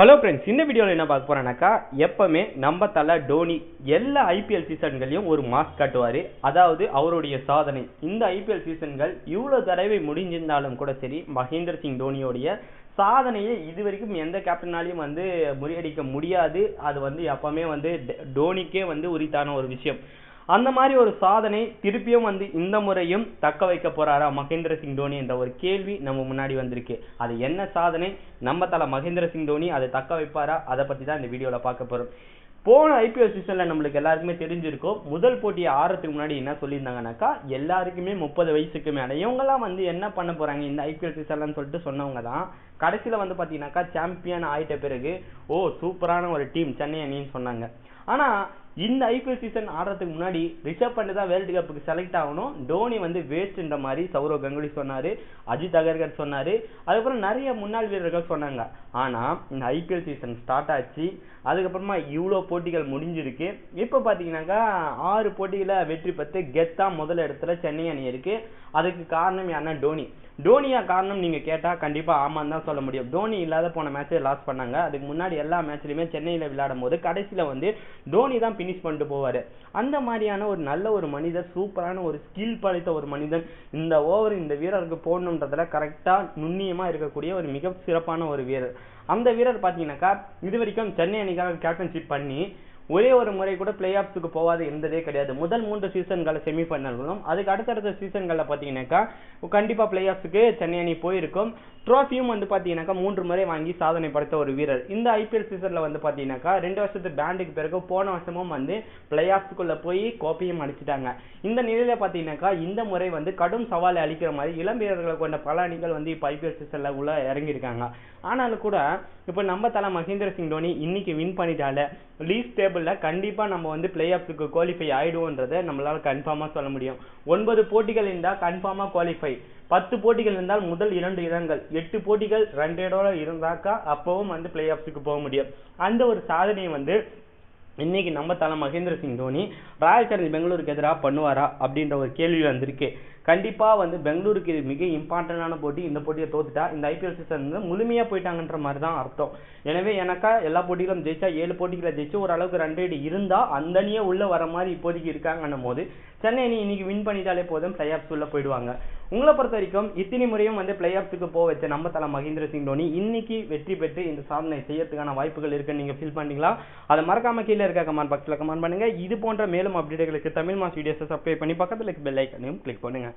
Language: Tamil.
ஹலோ ஃப்ரெண்ட்ஸ், இந்த வீடியோவில் என்ன பார்க்க போறேன்னாக்கா, எப்பவுமே நம்ம தலை டோனி எல்லா ஐபிஎல் சீசன்களையும் ஒரு மாஸ் காட்டுவார். அதாவது அவருடைய சாதனை. இந்த ஐபிஎல் சீசன்கள் இவ்வளோ தடவை முடிஞ்சிருந்தாலும் கூட சரி, மகேந்திர சிங் தோனியோடைய சாதனையை இதுவரைக்கும் எந்த கேப்டனாலையும் முறியடிக்க முடியாது. அது எப்பவுமே டோனிக்கே உரித்தான ஒரு விஷயம். அந்த மாதிரி ஒரு சாதனை திருப்பியும் இந்த முறையும் தக்க வைக்க போறாரா மகேந்திர சிங் தோனி என்ற ஒரு கேள்வி நம்ம முன்னாடி வந்திருக்கு. அது என்ன சாதனை, நம்ம தல மகேந்திர சிங் தோனி அதை தக்க வைப்பாரா, அதை பத்தி தான் இந்த வீடியோல பார்க்க போறோம். போன ஐபிஎல் சீசன்ல நம்மளுக்கு எல்லாருக்குமே தெரிஞ்சிருக்கும். முதல் போட்டியை ஆறதுக்கு முன்னாடி என்ன சொல்லியிருந்தாங்கன்னாக்கா, எல்லாருக்குமே 30 வயசுக்கு மேல இவங்கெல்லாம் என்ன பண்ண போறாங்க இந்த ஐபிஎல் சீசன்லன்னு சொல்லிட்டு சொன்னவங்க தான் கடைசியில பாத்தீங்கன்னாக்கா சாம்பியன் ஆயிட்ட பிறகு சூப்பரான ஒரு டீம் சென்னை அணின்னு சொன்னாங்க. ஆனா இந்த ஐபிஎல் சீசன் ஆடுறதுக்கு முன்னாடி ரிஷப் பண்ட் தான் வேர்ல்டு கப்புக்கு செலக்ட் ஆகணும், டோனி வேஸ்ட்ன்ற மாதிரி சௌரவ் கங்குலி சொன்னாரு, அஜித் அகர்கர் சொன்னாரு, அதுக்கப்புறம் நிறைய முன்னாள் வீரர்கள் சொன்னாங்க. ஆனா இந்த ஐபிஎல் சீசன் ஸ்டார்ட் ஆச்சு, அதுக்கப்புறமா இவ்வளோ போட்டிகள் முடிஞ்சிருக்கு. இப்போ பார்த்தீங்கன்னாக்கா 6 போட்டிகளை வெற்றி பெற்று கெத்தா முதல் இடத்துல சென்னை அணி இருக்கு. அதுக்கு காரணம் யாருன்னா டோனி. டோனியா காரணம் நீங்க கேட்டா கண்டிப்பா ஆமான்னு தான் சொல்ல முடியும். டோனி இல்லாத போன மேட்சை லாஸ் பண்ணாங்க. அதுக்கு முன்னாடி எல்லா மேட்ச்லயுமே சென்னையில விளையாடும் போது கடைசியில டோனி தான் பினிஷ் பண்ணிட்டு போவாரு. அந்த மாதிரியான ஒரு நல்ல ஒரு மனிதர், சூப்பரான ஒரு ஸ்கில் படைத்த ஒரு மனிதன், இந்த ஓவர் இந்த வீரருக்கு போடணுன்றதுல கரெக்டா நுண்ணியமா இருக்கக்கூடிய ஒரு மிக சிறப்பான ஒரு வீரர். அந்த வீரர் பாத்தீங்கன்னாக்கா இது வரைக்கும் சென்னை அணிக்காக கேப்டன்ஷிப் பண்ணி ஒரே ஒரு முறை கூட பிளே ஆஃப்ஸுக்கு போகாது இருந்ததே கிடையாது. முதல் 3 சீசன்களை செமிஃபைனல்களும், அதுக்கு அடுத்தடுத்த சீசன்களில் பார்த்தீங்கன்னாக்கா கண்டிப்பாக பிளே ஆஃப்ஸுக்கு சென்னை அணி போயிருக்கும். ட்ராஃபியும் பார்த்தீங்கன்னாக்கா 3 முறை வாங்கி சாதனை படைத்த ஒரு வீரர். இந்த ஐபிஎல் சீசனில் பார்த்தீங்கன்னாக்கா 2 வருஷத்து பேண்டுக்கு பிறகு போன வருஷமும் பிளே ஆஃப்ஸுக்குள்ளே போய் கோப்பையும் அடிச்சிட்டாங்க. இந்த நிலையில பார்த்தீங்கன்னாக்கா இந்த முறை கடும் சவாலை அளிக்கிற மாதிரி இளம் வீரர்களை கொண்ட பல அணிகள் இப்போ ஐபிஎல் சீசனில் உள்ள இறங்கியிருக்காங்க. ஆனாலும் கூட இப்போ நம்ம தலை மகேந்திர சிங் தோனி இன்னைக்கு வின் பண்ணிட்டால லீக் டேபிள்ல கண்டிப்பா நம்ம பிளே ஆஃப்ஸுக்கு குவாலிஃபை ஆயிடுவோன்றதை நம்மளால கன்ஃபார்மா சொல்ல முடியும். 9 போட்டிகள் இருந்தால் கன்ஃபார்மா குவாலிஃபை, 10 போட்டிகள் இருந்தால் முதல் 2 இடங்கள், 8 போட்டிகள் 2 இடம் இருந்தாக்கா அப்பவும் பிளே ஆஃப்ஸுக்கு போக முடியும். அந்த ஒரு சாதனையை இன்னைக்கு நம்ம தலை மகேந்திர சிங் தோனி ராயல் சேலஞ்ச் பெங்களூருக்கு எதிராக பண்ணுவாரா அப்படின்ற ஒரு கேள்வி வந்திருக்கு. கண்டிப்பா பெங்களூருக்கு இது மிக இம்பார்ட்டன்டான போட்டி. இந்த போட்டியை தோத்துட்டா இந்த ஐபிஎல் சீசன் முழுமையா போயிட்டாங்கன்ற மாதிரி தான் அர்த்தம். எனவே எனக்கா எல்லா போட்டிகளும் ஜெயிச்சா 7 போட்டிகளை ஜெயிச்சு ஓரளவுக்கு ரன் ரேட் இருந்தா அந்த அணியே உள்ள வர மாதிரி இப்போதைக்கு இருக்காங்கன்னும் போது சென்னை அணி இன்னைக்கு வின் பண்ணிட்டாலே போதும் பிளே ஆஃப்ஸ் உள்ள போயிடுவாங்க. உங்களை பொறுத்த வரைக்கும் இத்தனை முறையும் பிளே ஆஃப்ஸுக்கு போக வச்ச நம்ம தலை மகேந்திர சிங் தோனி இன்னைக்கு வெற்றி பெற்று இந்த சாதனை செய்யறதுக்கான வாய்ப்புகள் இருக்குன்னு நீங்க ஃபீல் பண்ணீங்களா? அதை மறக்காம கீழே இருக்க கமெண்ட் பாக்ஸ்ல கமெண்ட் பண்ணுங்க. இது போன்ற மேலும் அப்டேட்டுகளுக்கு தமிழ் மாஸ் வீடியோஸை சப்ஸ்கிரைப் பண்ணி பக்கத்துல பெல் ஐக்கனையும் கிளிக் பண்ணுங்க.